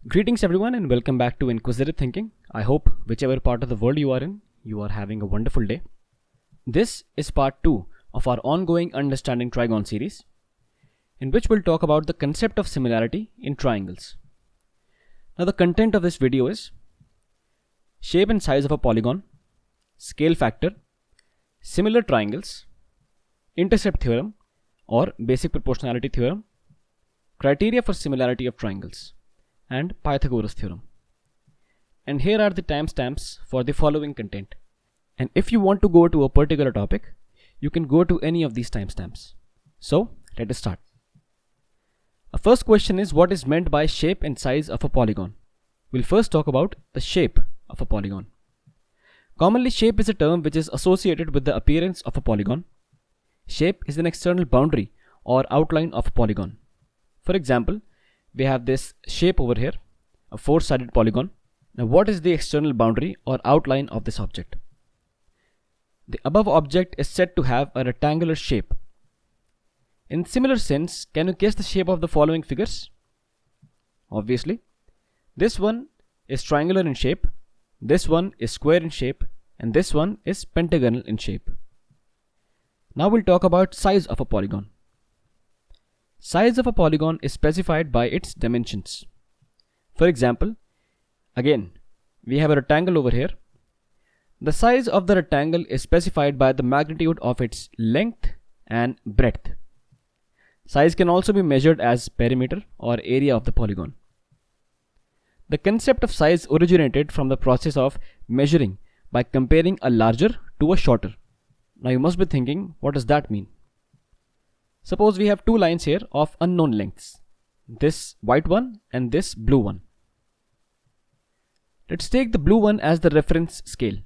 Greetings everyone and welcome back to Inquisitive Thinking. I hope whichever part of the world you are in, you are having a wonderful day. This is part 2 of our ongoing Understanding Trigon series, in which we'll talk about the concept of similarity in triangles. Now the content of this video is shape and size of a polygon, scale factor, similar triangles, intercept theorem or basic proportionality theorem, criteria for similarity of triangles, and Pythagoras theorem. And here are the timestamps for the following content. And if you want to go to a particular topic, you can go to any of these timestamps. So let us start. Our first question is, what is meant by shape and size of a polygon? We'll first talk about the shape of a polygon. Commonly, shape is a term which is associated with the appearance of a polygon. Shape is an external boundary or outline of a polygon. For example, we have this shape over here, a four-sided polygon. Now what is the external boundary or outline of this object? The above object is said to have a rectangular shape. In similar sense, can you guess the shape of the following figures? Obviously, this one is triangular in shape, this one is square in shape, and this one is pentagonal in shape. Now we'll talk about size of a polygon. Size of a polygon is specified by its dimensions. For example, again, we have a rectangle over here. The size of the rectangle is specified by the magnitude of its length and breadth. Size can also be measured as perimeter or area of the polygon. The concept of size originated from the process of measuring by comparing a larger to a shorter. Now you must be thinking, what does that mean? Suppose we have two lines here of unknown lengths, this white one and this blue one. Let's take the blue one as the reference scale.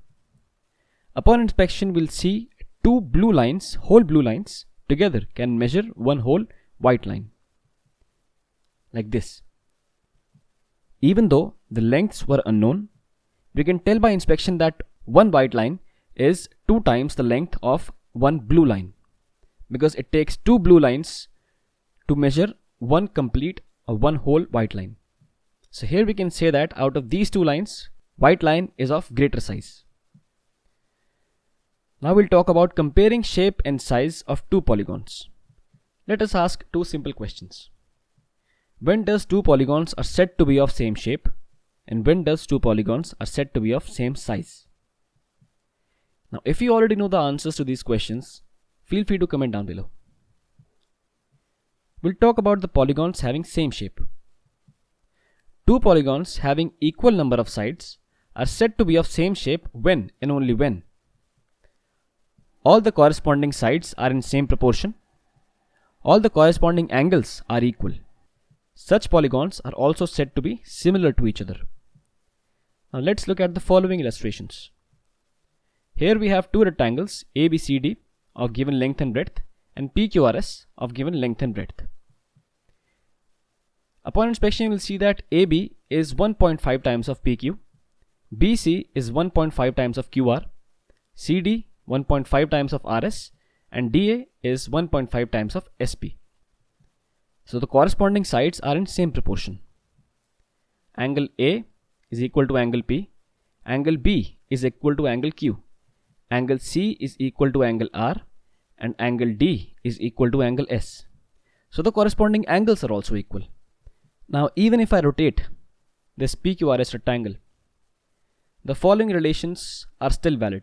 Upon inspection, we'll see two blue lines, whole blue lines together can measure one whole white line, like this. Even though the lengths were unknown, we can tell by inspection that one white line is 2 times the length of one blue line, because it takes two blue lines to measure one complete or one whole white line. So here we can say that out of these two lines, white line is of greater size. Now we'll talk about comparing shape and size of two polygons. Let us ask two simple questions. When does two polygons are said to be of same shape, and when does two polygons are said to be of same size? Now if you already know the answers to these questions, feel free to comment down below. We'll talk about the polygons having same shape. Two polygons having equal number of sides are said to be of same shape when and only when all the corresponding sides are in same proportion, all the corresponding angles are equal. Such polygons are also said to be similar to each other. Now let's look at the following illustrations. Here we have two rectangles ABCD of given length and breadth and PQRS of given length and breadth. Upon inspection, you will see that AB is 1.5 times of PQ, BC is 1.5 times of QR, CD 1.5 times of RS, and DA is 1.5 times of SP. So the corresponding sides are in same proportion. Angle A is equal to angle P, angle B is equal to angle Q, angle C is equal to angle R, and angle D is equal to angle S. So the corresponding angles are also equal. Now even if I rotate this PQRS rectangle, the following relations are still valid.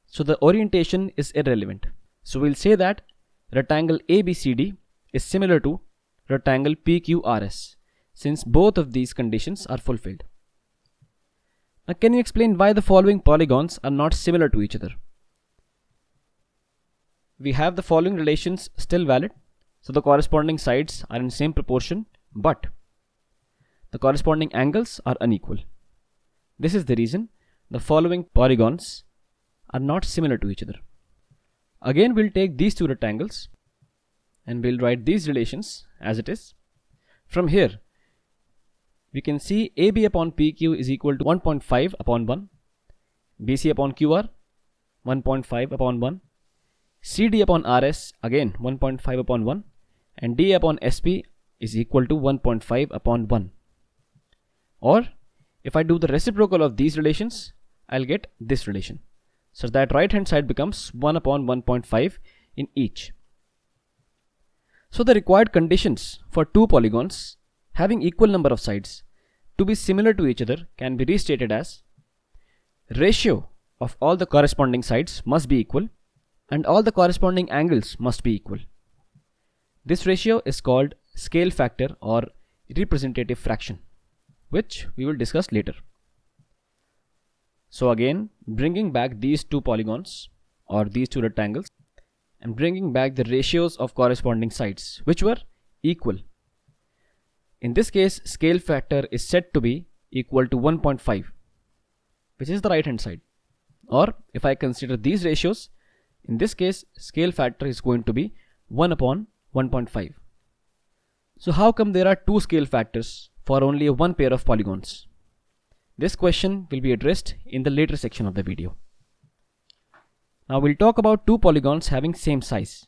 So the orientation is irrelevant. So we'll say that rectangle ABCD is similar to rectangle PQRS, since both of these conditions are fulfilled. Now can you explain why the following polygons are not similar to each other? We have the following relations still valid, so the corresponding sides are in same proportion, but the corresponding angles are unequal. This is the reason the following polygons are not similar to each other. Again, we'll take these two rectangles and we'll write these relations as it is. From here, we can see AB upon PQ is equal to 1.5 upon 1, BC upon QR 1.5 upon 1, CD upon RS again 1.5 upon 1, and DA upon SP is equal to 1.5 upon 1. Or if I do the reciprocal of these relations, I'll get this relation. So that right hand side becomes 1 upon 1.5 in each. So the required conditions for two polygons having equal number of sides to be similar to each other can be restated as ratio of all the corresponding sides must be equal and all the corresponding angles must be equal. This ratio is called scale factor or representative fraction, which we will discuss later. So again, bringing back these two polygons or these two rectangles and bringing back the ratios of corresponding sides which were equal. In this case, scale factor is said to be equal to 1.5, which is the right hand side. Or if I consider these ratios, in this case scale factor is going to be 1 upon 1.5. So how come there are two scale factors for only one pair of polygons? This question will be addressed in the later section of the video. Now we'll talk about two polygons having same size.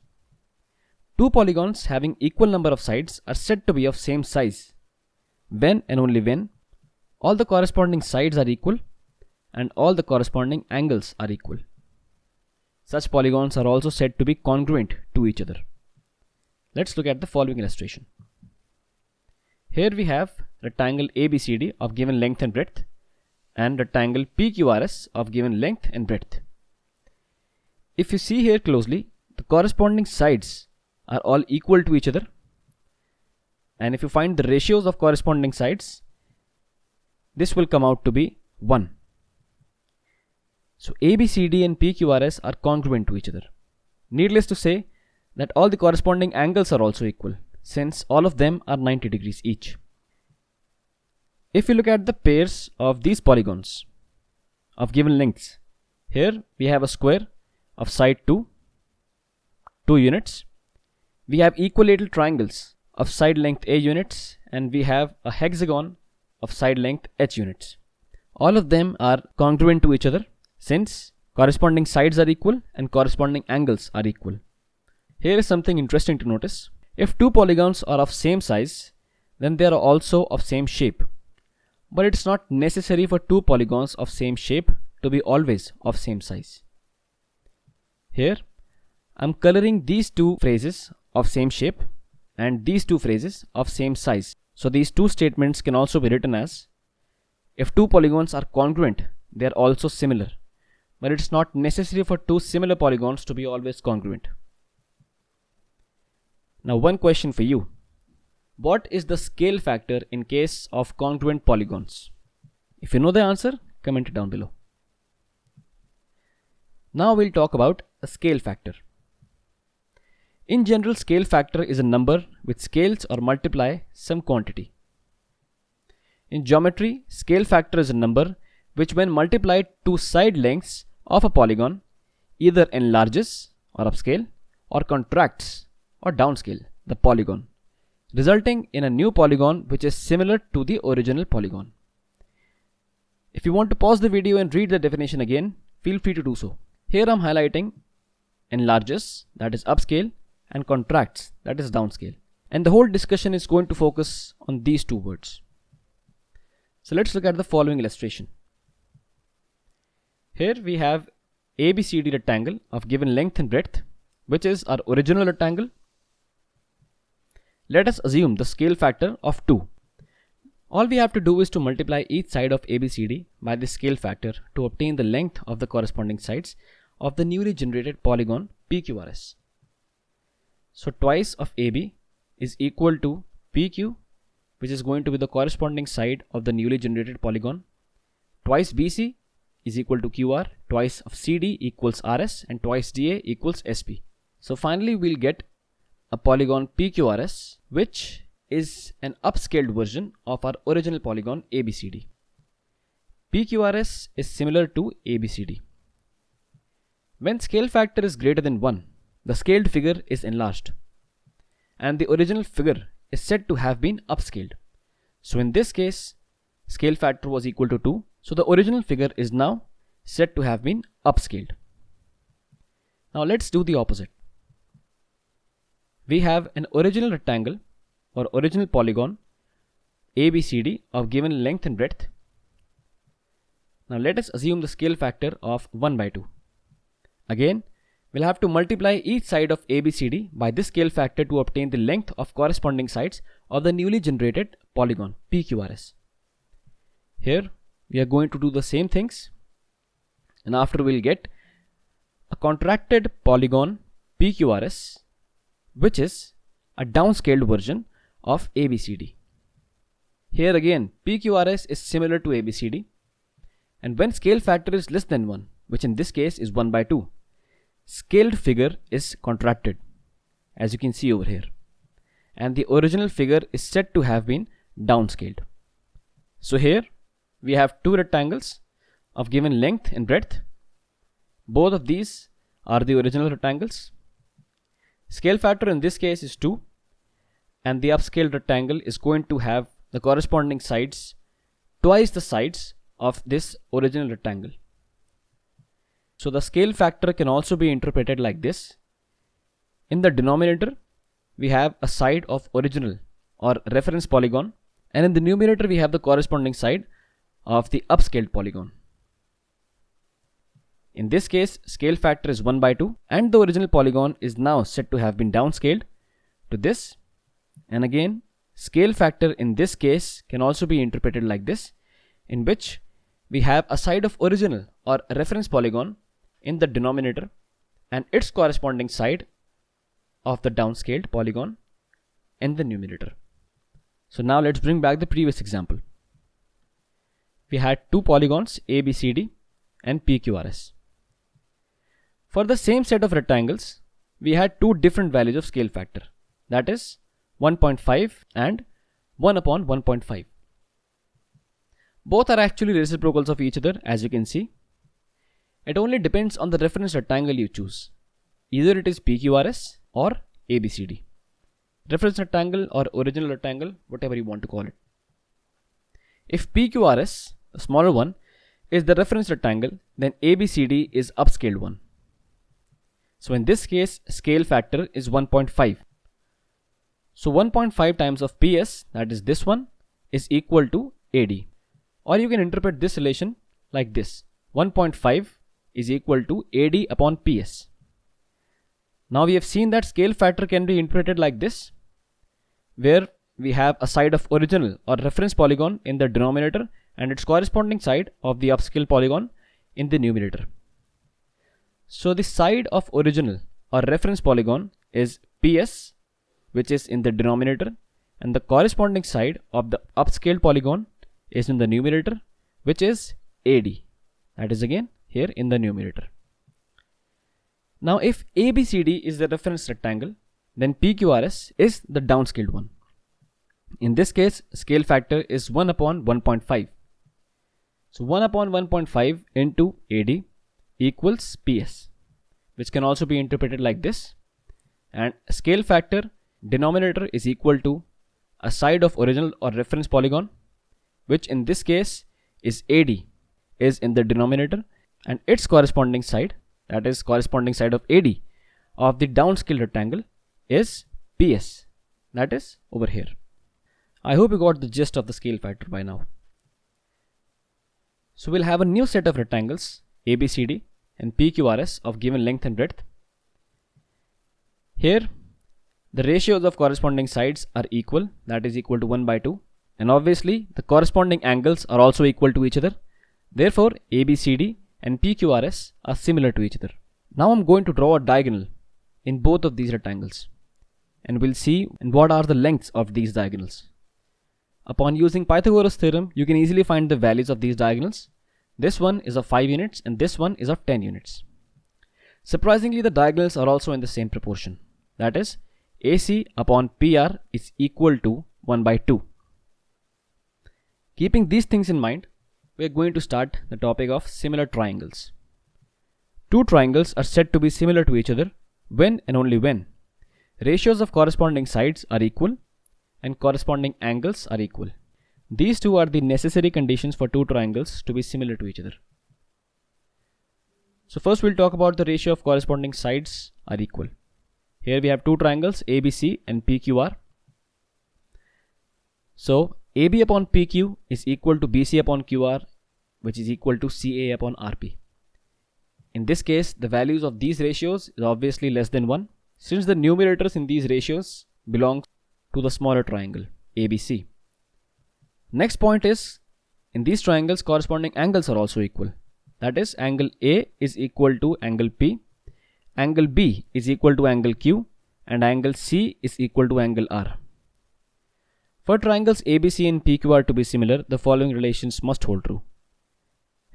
Two polygons having equal number of sides are said to be of same size when and only when all the corresponding sides are equal and all the corresponding angles are equal. Such polygons are also said to be congruent to each other. Let's look at the following illustration. Here we have rectangle ABCD of given length and breadth and rectangle PQRS of given length and breadth. If you see here closely, the corresponding sides are all equal to each other, and if you find the ratios of corresponding sides, this will come out to be 1. So ABCD and PQRS are congruent to each other. Needless to say that all the corresponding angles are also equal, since all of them are 90 degrees each. If you look at the pairs of these polygons of given lengths, here we have a square of side 2 units. We have equilateral triangles of side length A units, and we have a hexagon of side length H units. All of them are congruent to each other since corresponding sides are equal and corresponding angles are equal. Here is something interesting to notice. If two polygons are of same size, then they are also of same shape. But it's not necessary for two polygons of same shape to be always of same size. Here I'm coloring these two phrases of same shape and these two phrases of same size. So these two statements can also be written as, if two polygons are congruent, they are also similar. But it's not necessary for two similar polygons to be always congruent. Now one question for you. What is the scale factor in case of congruent polygons? If you know the answer, comment it down below. Now we'll talk about a scale factor. In general, scale factor is a number which scales or multiply some quantity. In geometry, scale factor is a number which when multiplied to side lengths of a polygon either enlarges or upscale or contracts or downscale the polygon, resulting in a new polygon which is similar to the original polygon. If you want to pause the video and read the definition again, feel free to do so. Here I'm highlighting enlarges, that is upscale, and contracts, that is downscale. And the whole discussion is going to focus on these two words. So let's look at the following illustration. Here we have ABCD rectangle of given length and breadth, which is our original rectangle. Let us assume the scale factor of 2. All we have to do is to multiply each side of ABCD by the scale factor to obtain the length of the corresponding sides of the newly generated polygon PQRS. So twice of AB is equal to PQ, which is going to be the corresponding side of the newly generated polygon. Twice BC is equal to QR, twice of CD equals RS, and twice DA equals SP. So finally we'll get a polygon PQRS, which is an upscaled version of our original polygon ABCD. PQRS is similar to ABCD. When scale factor is greater than 1, the scaled figure is enlarged and the original figure is said to have been upscaled. So in this case, scale factor was equal to 2, so the original figure is now said to have been upscaled. Now let's do the opposite. We have an original rectangle or original polygon ABCD of given length and breadth. Now let us assume the scale factor of 1 by 2. Again, we'll have to multiply each side of ABCD by this scale factor to obtain the length of corresponding sides of the newly generated polygon PQRS. Here we are going to do the same things, and after we'll get a contracted polygon PQRS, which is a downscaled version of ABCD. Here again, PQRS is similar to ABCD, and when scale factor is less than 1, which in this case is 1 by 2, scaled figure is contracted, as you can see over here, and the original figure is said to have been downscaled. So here we have two rectangles of given length and breadth. Both of these are the original rectangles. Scale factor in this case is 2, and the upscaled rectangle is going to have the corresponding sides twice the sides of this original rectangle. So the scale factor can also be interpreted like this. In the denominator, we have a side of original or reference polygon, and in the numerator we have the corresponding side of the upscaled polygon. In this case, scale factor is 1 by 2, and the original polygon is now said to have been downscaled to this. And again, scale factor in this case can also be interpreted like this, in which we have a side of original or reference polygon in the denominator and its corresponding side of the downscaled polygon in the numerator. So now let's bring back the previous example. We had two polygons ABCD and PQRS. For the same set of rectangles, we had two different values of scale factor, that is 1.5 and 1 upon 1.5. Both are actually reciprocals of each other, as you can see. It only depends on the reference rectangle you choose. Either it is PQRS or ABCD. Reference rectangle or original rectangle, whatever you want to call it. If PQRS, the smaller one, is the reference rectangle, then ABCD is upscaled one. So in this case, scale factor is 1.5. So 1.5 times of PS, that is this one, is equal to AD. Or you can interpret this relation like this. 1.5 is equal to AD upon PS. Now we have seen that scale factor can be interpreted like this, where we have a side of original or reference polygon in the denominator and its corresponding side of the upscale polygon in the numerator. So the side of original or reference polygon is PS, which is in the denominator, and the corresponding side of the upscaled polygon is in the numerator, which is AD, that is again here in the numerator. Now if ABCD is the reference rectangle, then PQRS is the downscaled one. In this case, scale factor is 1 upon 1.5. So 1 upon 1.5 into AD equals PS, which can also be interpreted like this. And scale factor denominator is equal to a side of original or reference polygon, which in this case is AD, is in the denominator, and its corresponding side, that is corresponding side of AD of the downscaled rectangle, is PS, that is over here. I hope you got the gist of the scale factor by now. So we'll have a new set of rectangles ABCD and PQRS of given length and breadth. Here the ratios of corresponding sides are equal, that is equal to 1 by 2, and obviously the corresponding angles are also equal to each other. Therefore ABCD and PQRS are similar to each other. Now I'm going to draw a diagonal in both of these rectangles, and we'll see what are the lengths of these diagonals. Upon using Pythagoras theorem, you can easily find the values of these diagonals. This one is of 5 units and this one is of 10 units. Surprisingly, the diagonals are also in the same proportion, that is AC upon PR is equal to 1 by 2. Keeping these things in mind, we are going to start the topic of similar triangles. Two triangles are said to be similar to each other when and only when ratios of corresponding sides are equal and corresponding angles are equal. These two are the necessary conditions for two triangles to be similar to each other. So first we'll talk about the ratio of corresponding sides are equal. Here we have two triangles ABC and PQR. So AB upon PQ is equal to BC upon QR, which is equal to CA upon RP. In this case, the values of these ratios is obviously less than 1, since the numerators in these ratios belong to the smaller triangle ABC. Next point is, in these triangles, corresponding angles are also equal. That is, angle A is equal to angle P, angle B is equal to angle Q, and angle C is equal to angle R. For triangles ABC and PQR to be similar, the following relations must hold true.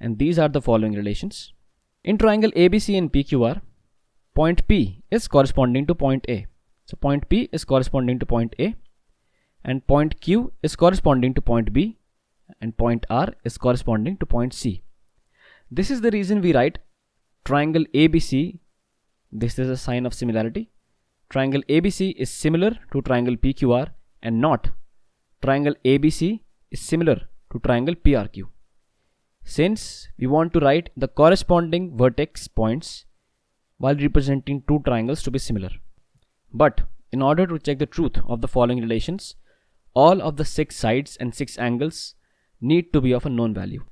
And these are the following relations. In triangle ABC and PQR, point P is corresponding to point A. So point P is corresponding to point A, and point Q is corresponding to point B, and point R is corresponding to point C. This is the reason we write triangle ABC. This is a sign of similarity. Triangle ABC is similar to triangle PQR and not triangle ABC is similar to triangle PRQ. Since we want to write the corresponding vertex points while representing two triangles to be similar. But in order to check the truth of the following relations, all of the 6 sides and 6 angles need to be of a known value,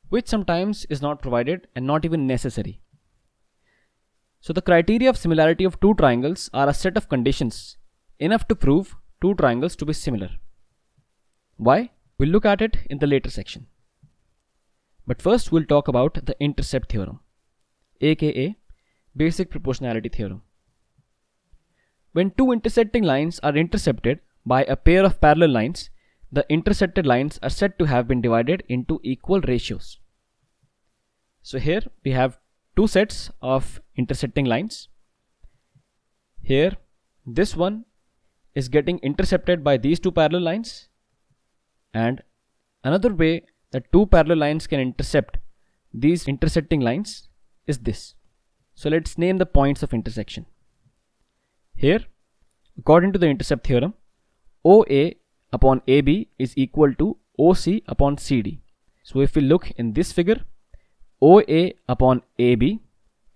which sometimes is not provided and not even necessary. So the criteria of similarity of two triangles are a set of conditions enough to prove two triangles to be similar. Why? We'll look at it in the later section. But first we'll talk about the intercept theorem, aka basic proportionality theorem. When two intersecting lines are intercepted by a pair of parallel lines, the intersected lines are said to have been divided into equal ratios. So here we have two sets of intersecting lines. Here this one is getting intercepted by these two parallel lines, and another way that two parallel lines can intercept these intersecting lines is this. So let's name the points of intersection. Here, according to the intercept theorem, OA upon AB is equal to OC upon CD. So if we look in this figure, OA upon AB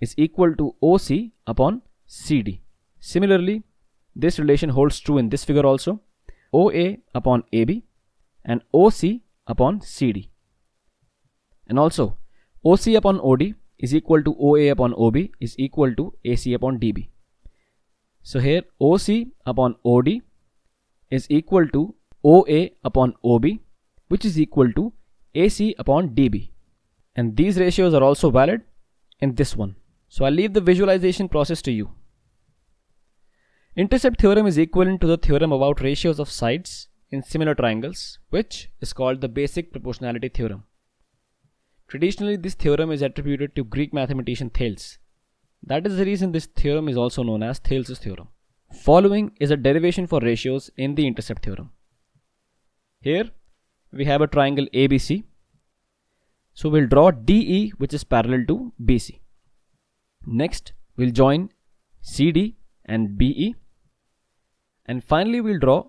is equal to OC upon CD. Similarly, this relation holds true in this figure also. OA upon AB and OC upon CD. And also, OC upon OD is equal to OA upon OB is equal to AC upon DB. So here OC upon OD is equal to OA upon OB, which is equal to AC upon DB. And these ratios are also valid in this one. So I'll leave the visualization process to you. Intercept theorem is equivalent to the theorem about ratios of sides in similar triangles, which is called the basic proportionality theorem. Traditionally, this theorem is attributed to Greek mathematician Thales. That is the reason this theorem is also known as Thales' theorem. Following is a derivation for ratios in the intercept theorem. Here we have a triangle ABC. So we'll draw DE, which is parallel to BC. Next we'll join CD and BE. And finally we'll draw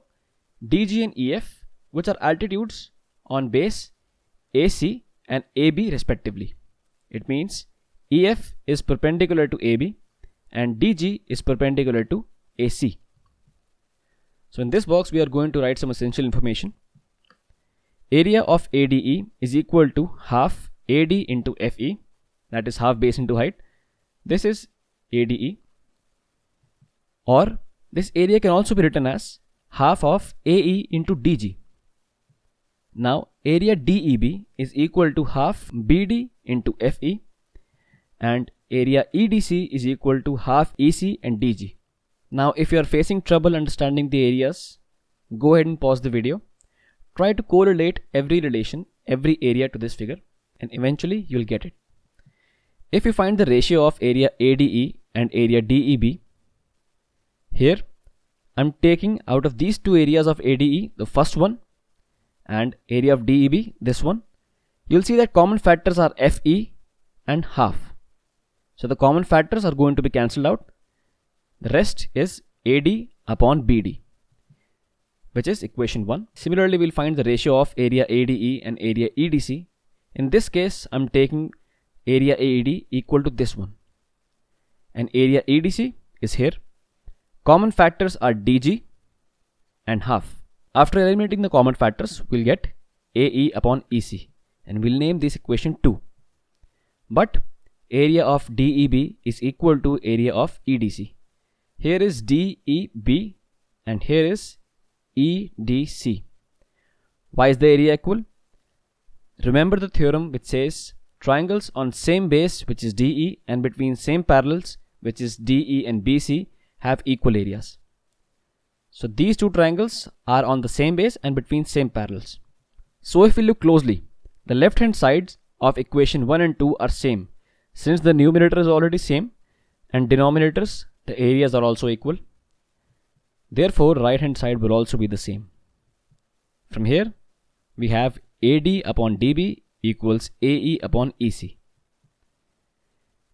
DG and EF, which are altitudes on base AC and AB respectively. It means EF is perpendicular to AB and DG is perpendicular to AC. So in this box we are going to write some essential information. Area of ADE is equal to half AD into FE, that is half base into height. This is ADE, or this area can also be written as half of AE into DG. Now area DEB is equal to half BD into FE, and area EDC is equal to half EC and DG. Now if you are facing trouble understanding the areas, go ahead and pause the video. Try to correlate every relation, every area to this figure, and eventually you'll get it. If you find the ratio of area ADE and area DEB, here I'm taking out of these two areas of ADE the first one, and area of DEB this one. You'll see that common factors are FE and half. So the common factors are going to be cancelled out. The rest is AD upon BD, which is equation 1. Similarly, we'll find the ratio of area ADE and area EDC. In this case, I'm taking area AED equal to this one, and area EDC is here. Common factors are DG and half. After eliminating the common factors, we'll get AE upon EC, and we'll name this equation 2. But area of DEB is equal to area of EDC. Here is DEB and here is EDC. Why is the area equal? Remember the theorem which says triangles on same base, which is DE, and between same parallels, which is DE and BC, have equal areas. So these two triangles are on the same base and between same parallels. So if we look closely, the left hand sides of equation 1 and 2 are same. Since the numerator is already same and denominators, the areas are also equal. Therefore, right hand side will also be the same. From here, we have AD upon DB equals AE upon EC.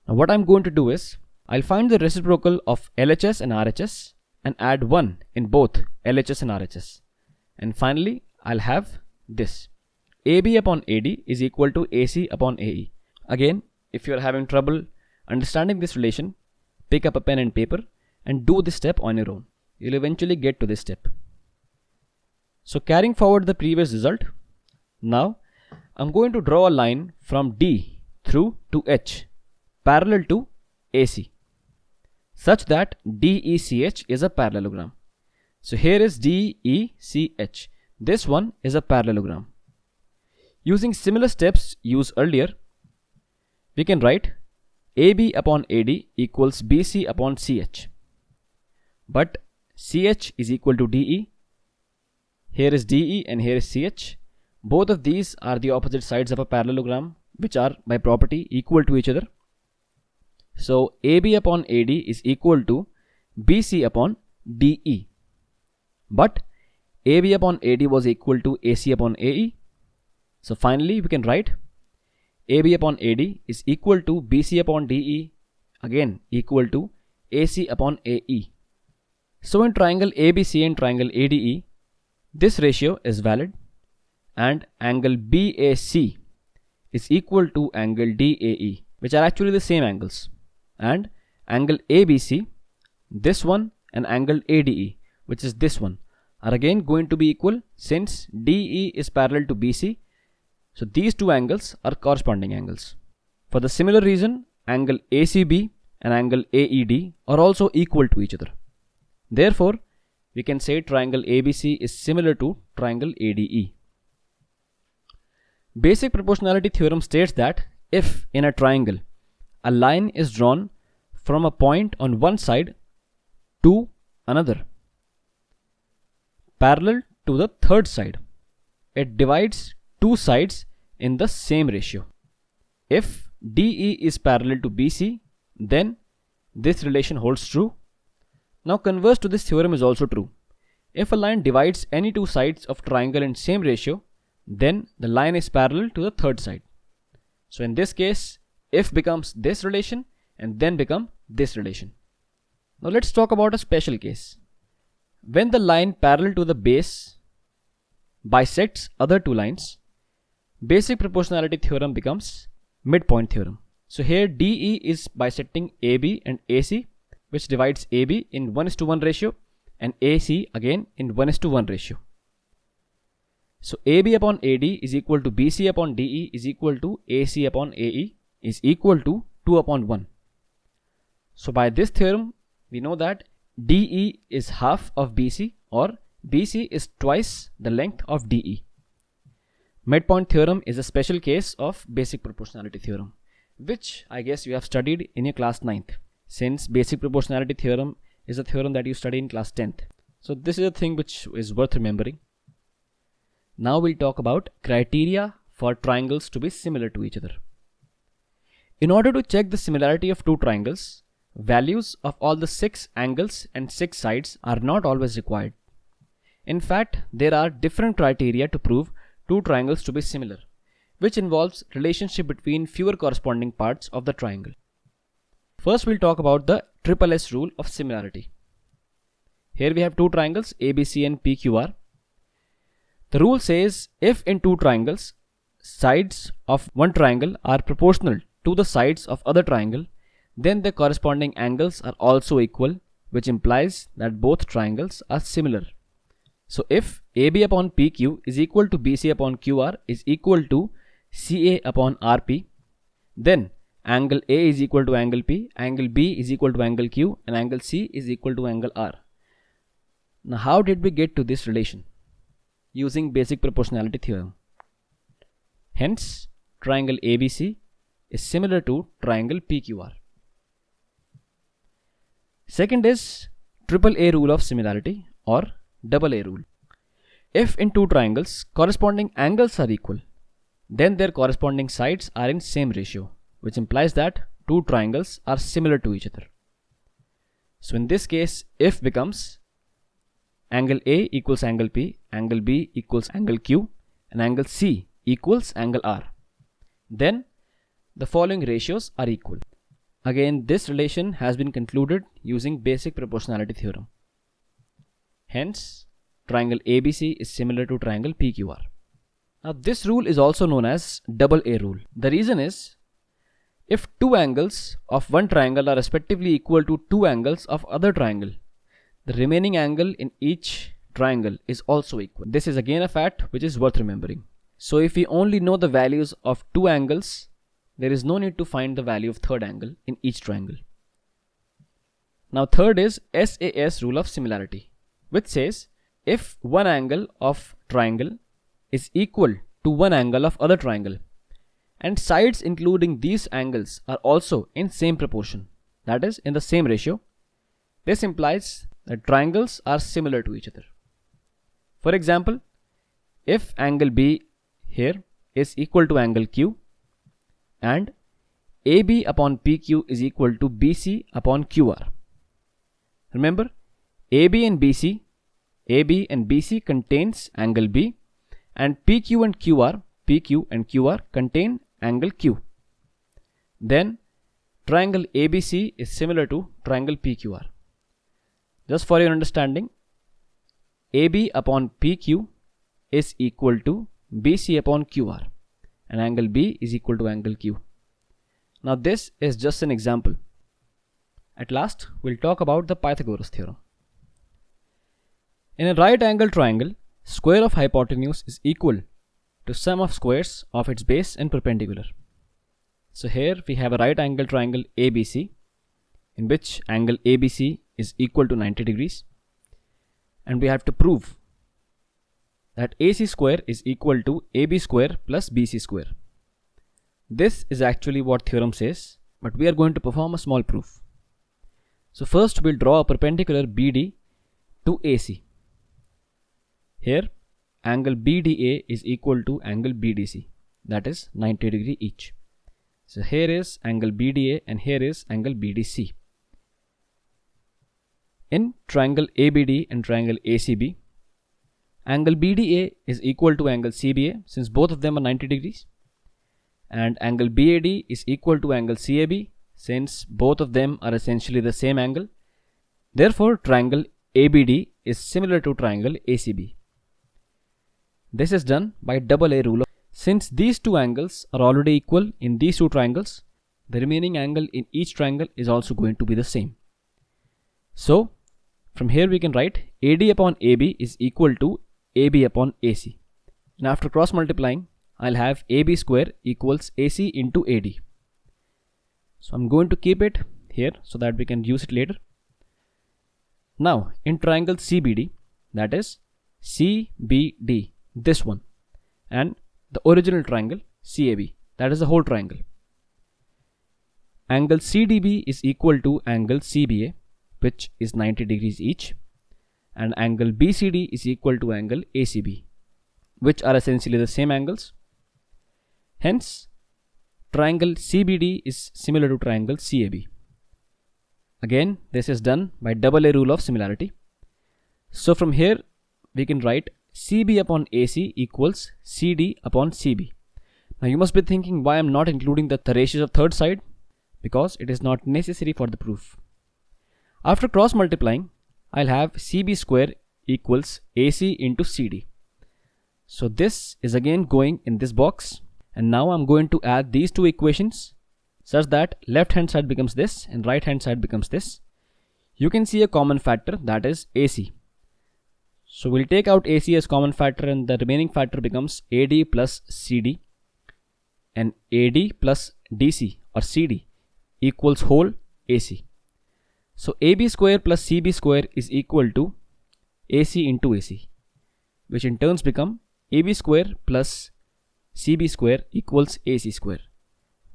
Now what I'm going to do is, I'll find the reciprocal of LHS and RHS and add 1 in both LHS and RHS. And finally, I'll have this. AB upon AD is equal to AC upon AE. Again, if you're having trouble understanding this relation, pick up a pen and paper and do this step on your own. You'll eventually get to this step. So carrying forward the previous result, now I'm going to draw a line from D through to H parallel to AC, such that DECH is a parallelogram. So here is DECH. This one is a parallelogram. Using similar steps used earlier, we can write AB upon AD equals BC upon CH. But CH is equal to DE. Here is DE and here is CH. Both of these are the opposite sides of a parallelogram, which are by property equal to each other. So AB upon AD is equal to BC upon DE. But AB upon AD was equal to AC upon AE. So finally we can write AB upon AD is equal to BC upon DE, again equal to AC upon AE. So in triangle ABC and triangle ADE, this ratio is valid, and angle BAC is equal to angle DAE, which are actually the same angles. And angle ABC, this one, and angle ADE, which is this one, are again going to be equal since DE is parallel to BC. So these two angles are corresponding angles. For the similar reason, angle ACB and angle AED are also equal to each other. Therefore, we can say triangle ABC is similar to triangle ADE. Basic proportionality theorem states that if in a triangle a line is drawn from a point on one side to another parallel to the third side, it divides two sides in the same ratio. If DE is parallel to BC, then this relation holds true. Now converse to this theorem is also true. If a line divides any two sides of triangle in same ratio, then the line is parallel to the third side. So in this case, if becomes this relation and then become this relation. Now let's talk about a special case. When the line parallel to the base bisects other two lines, basic proportionality theorem becomes midpoint theorem. So here DE is bisecting AB and AC, which divides AB in 1:1 ratio and AC again in 1:1 ratio. So AB upon AD is equal to BC upon DE is equal to AC upon AE is equal to 2 upon 1. So by this theorem, we know that DE is half of BC, or BC is twice the length of DE. Midpoint theorem is a special case of basic proportionality theorem, which I guess you have studied in your class 9th, since basic proportionality theorem is a theorem that you study in class 10th. So this is a thing which is worth remembering. Now we'll talk about criteria for triangles to be similar to each other. In order to check the similarity of two triangles, values of all the 6 angles and 6 sides are not always required. In fact, there are different criteria to prove two triangles to be similar, which involves relationship between fewer corresponding parts of the triangle. First, we'll talk about the SSS rule of similarity. Here we have two triangles ABC and PQR. The rule says if in two triangles, sides of one triangle are proportional to the sides of other triangle, then the corresponding angles are also equal, which implies that both triangles are similar. So if AB upon PQ is equal to BC upon QR is equal to CA upon RP, then angle A is equal to angle P, angle B is equal to angle Q, and angle C is equal to angle R. Now how did we get to this relation? Using basic proportionality theorem. Hence, triangle ABC is similar to triangle PQR. Second is triple A rule of similarity or double A rule. If in two triangles corresponding angles are equal, then their corresponding sides are in same ratio, which implies that two triangles are similar to each other. So in this case, if becomes angle A equals angle P, angle B equals angle Q, and angle C equals angle R. Then the following ratios are equal. Again, this relation has been concluded using basic proportionality theorem. Hence, triangle ABC is similar to triangle PQR. Now this rule is also known as double A rule. The reason is, if two angles of one triangle are respectively equal to two angles of other triangle, the remaining angle in each triangle is also equal. This is again a fact which is worth remembering. So if we only know the values of two angles, there is no need to find the value of third angle in each triangle. Now third is SAS rule of similarity, which says if one angle of triangle is equal to one angle of other triangle and sides including these angles are also in same proportion, that is in the same ratio, this implies that triangles are similar to each other. For example, if angle B here is equal to angle Q and AB upon PQ is equal to BC upon QR. Remember, AB and BC contains angle B, and PQ and QR contain angle Q. Then triangle ABC is similar to triangle PQR. Just for your understanding, AB upon PQ is equal to BC upon QR, and angle B is equal to angle Q. Now this is just an example. At last, we'll talk about the Pythagoras theorem. In a right angle triangle, square of hypotenuse is equal to sum of squares of its base and perpendicular. So here we have a right angle triangle ABC, in which angle ABC is equal to 90 degrees, and we have to prove that AC square is equal to AB square plus BC square. This is actually what theorem says, but we are going to perform a small proof. So first we'll draw a perpendicular BD to AC. Here angle BDA is equal to angle BDC, that is 90 degree each. So here is angle BDA and here is angle BDC. In triangle ABD and triangle ACB, angle BDA is equal to angle CBA since both of them are 90 degrees, and angle BAD is equal to angle CAB since both of them are essentially the same angle. Therefore, triangle ABD is similar to triangle ACB. This is done by double A rule. Since these two angles are already equal in these two triangles, the remaining angle in each triangle is also going to be the same. So from here we can write AD upon AB is equal to AB upon AC. And after cross multiplying, I'll have AB square equals AC into AD. So I'm going to keep it here so that we can use it later. Now in triangle CBD, that is CBD, this one, and the original triangle CAB, that is the whole triangle, angle CDB is equal to angle CBA, which is 90 degrees each, and angle BCD is equal to angle ACB, which are essentially the same angles. Hence, triangle CBD is similar to triangle CAB. Again, this is done by double A rule of similarity. So from here we can write CB upon AC equals CD upon CB. Now you must be thinking why I'm not including the ratios of third side, because it is not necessary for the proof. After cross multiplying, I'll have CB square equals AC into CD. So this is again going in this box, and now I'm going to add these two equations such that left hand side becomes this and right hand side becomes this. You can see a common factor, that is AC. So we'll take out AC as common factor, and the remaining factor becomes AD plus CD, and AD plus DC or CD equals whole AC. So AB square plus CB square is equal to AC into AC, which in turns become AB square plus CB square equals AC square,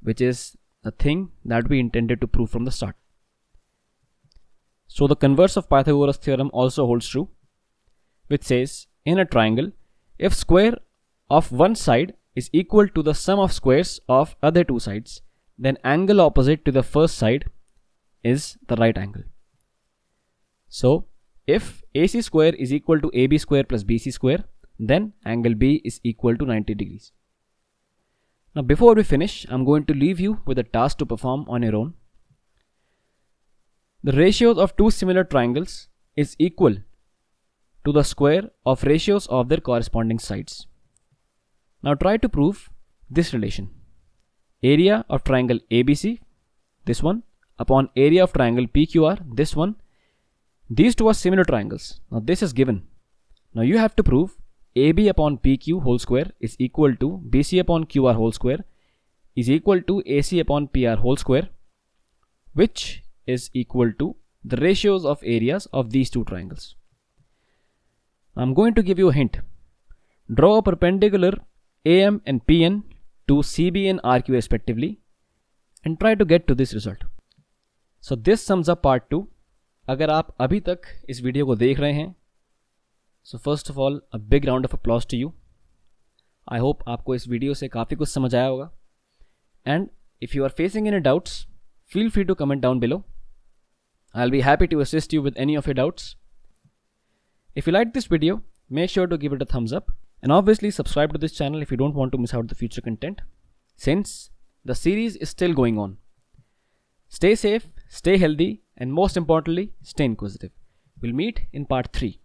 which is the thing that we intended to prove from the start. So the converse of Pythagoras theorem also holds true, which says in a triangle, if square of one side is equal to the sum of squares of other two sides, then angle opposite to the first side is the right angle. So if AC square is equal to AB square plus BC square, then angle B is equal to 90 degrees. Now before we finish, I'm going to leave you with a task to perform on your own. The ratios of two similar triangles is equal to the square of ratios of their corresponding sides. Now try to prove this relation. Area of triangle ABC, this one, upon area of triangle PQR, this one. These two are similar triangles. Now this is given. Now you have to prove AB upon PQ whole square is equal to BC upon QR whole square is equal to AC upon PR whole square, which is equal to the ratios of areas of these two triangles. I'm going to give you a hint. Draw a perpendicular AM and PN to CB and RQ respectively and try to get to this result. So this sums up part 2. अगर आप अभी तक इस video को देख रहे हैं, so first of all a big round of applause to you. I hope आपको इस वीडियो से काफ़ी कुछ समझ आया होगा. And if you are facing any doubts, feel free to comment down below. I'll be happy to assist you with any of your doubts. If you liked this video, make sure to give it a thumbs up, and obviously subscribe to this channel if you don't want to miss out the future content, since the series is still going on. Stay safe, stay healthy, and most importantly, stay inquisitive. We'll meet in part 3.